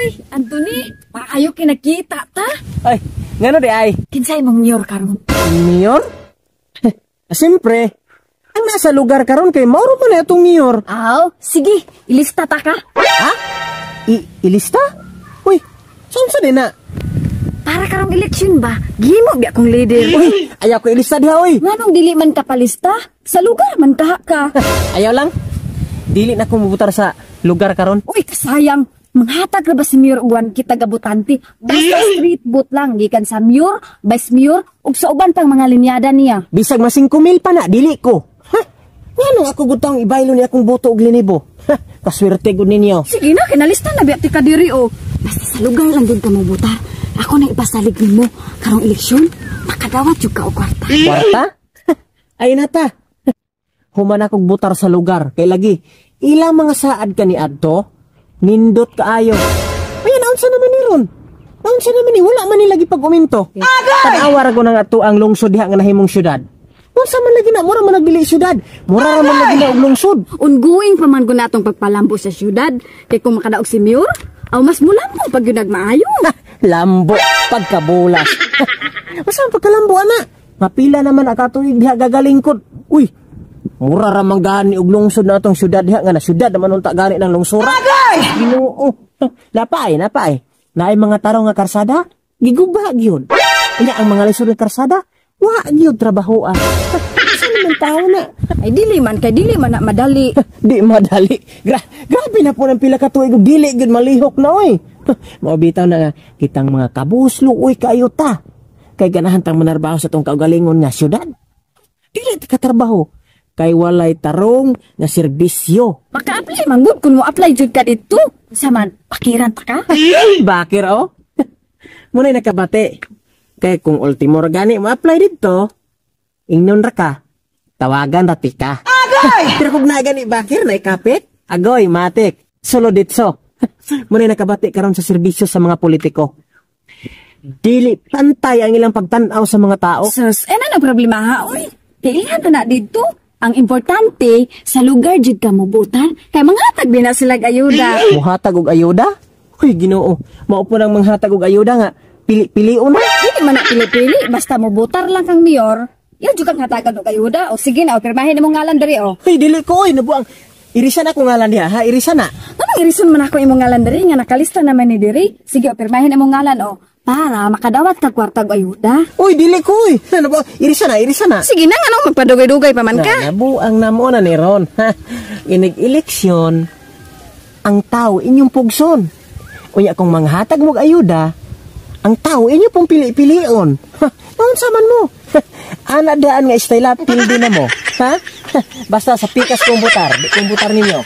Uy, Anthony, maayo kinakita ta. Ay, ngano di ay? Kinsay mong mayor karon? Mayor? Siyempre, ang nasa lugar karon kay Mauro man na itong mayor. Aw, sige, ilista ta ka. Ha? Ilista? Uy, saan sa din na? Para karong eleksyon ba? Gimo biya kong leader. Uy, ayaw ko ilista diha, uy. Nganong dili man ka palista? Sa lugar man ka. Ayaw lang. Dili na ko mubutar sa lugar karon. Uy, kasayang. Manghatag na ba si Mayor uwan kita gabutante? Basta street boot lang, gikan sa Mayor, Vice Mayor, ug sa uban pang mga linyada niya. Bisag masing kumil pa na, dili ko. Ha? Ngano ako butang ibaylo ni akong boto og linibo? Ha? Kaswerte gud ninyo. Sige na, kinalista na biya ti kadiri o. Basta sa lugar lang gud ka mo butar. Ako na ipasalig nimo karong eleksyon, makadawat jud ka og kwarta. Kwarta? Ay nata. Human akong butar sa lugar kay lagi ilang mga saad ka ni adto. Nindot kaayo. Ay, naunsa naman ni ron? Naunsa naman ni wala man ni lagi pag uminto. Tanawa ra ko na nga to ang lungsod diha nga nahimong syudad. Unsa man lagi na mura man nagdili syudad. Mura man lagi na og lungsod. Ongoing pa man ko natong pagpalambo sa syudad. Kay kung makadaog si Mayor, aw mas mulambo pag yun nagmaayo. Lambo pagkabulas. Asa pagkalambo ana? Mapila naman akatuig diha gagalingkod. Uy, mura ra man gani og lungsod na atong syudad diha nga na syudad naman unta gani ng lungsura. Ginoo. Napay. Naay mga tarong nga karsada, giguba gyud. Nya ang mga lisod nga karsada, wa gyud trabahoan. Saan man tao na? Ay dili man na madali. Di madali. Grabe na po ng pila ka tuig ug dili gyud malihok na oy. Mao bitaw na nga kitang mga kabuslo oy kaayo ta. Kay ganahan tang manarbaho sa tong kaugalingon nga syudad. Dili ta katrabaho. Kay walay tarong nga serbisyo. Maka-apply man gud kun mo apply jud ka dito. Saman pakiran ta ka? Bakir oh. Munay nakabate. Kay kung ultimo ra gani mo apply dito, ingnon ra ka. Tawagan ra ti ka. Agay! Pero kung na gani bakir na ikapit, agoy matik. Solo ditso. Munay nakabate karon sa serbisyo sa mga politiko. Dili pantay ang ilang pagtan-aw sa mga tao. Sus, na problema ha oy. Kailan na dito? Ang importante, sa lugar jud ka mobutan, kay manghatag din na sila ayuda. Muhatag og ayuda? Uy, Ginoo, mao po nang manghatag og ayuda nga. Pili-pilion na. Hindi man na pili-pili, basta mobutar lang kang mayor. Yan jud kang hatagan og ayuda. O sige na, pirmahin imong ngalan diri o. Uy, dili ko oy, nabuang. Irisan ako ngalan diha, ha? Irisan na. Anong irisan man ako imong ngalan diri nga nakalista naman ni diri? Sige, pirmahin imong ngalan o. Para makadawat ka kwarta og ayuda. Uy, dili ko oy. Nabuang, irisan na. Sige na, anong magpadugay-dugay pa man ka? Nabuang namo na ni Ron. Inig eleksyon, ang tao inyong pugson. Unya kung manghatag mo og ayuda, ang tao inyo pong pili-pilion. Naon saman mo? Ana daan nga istayla pildi na mo. Ha? Basta sa pikas kumbutar, kumbutar ninyo.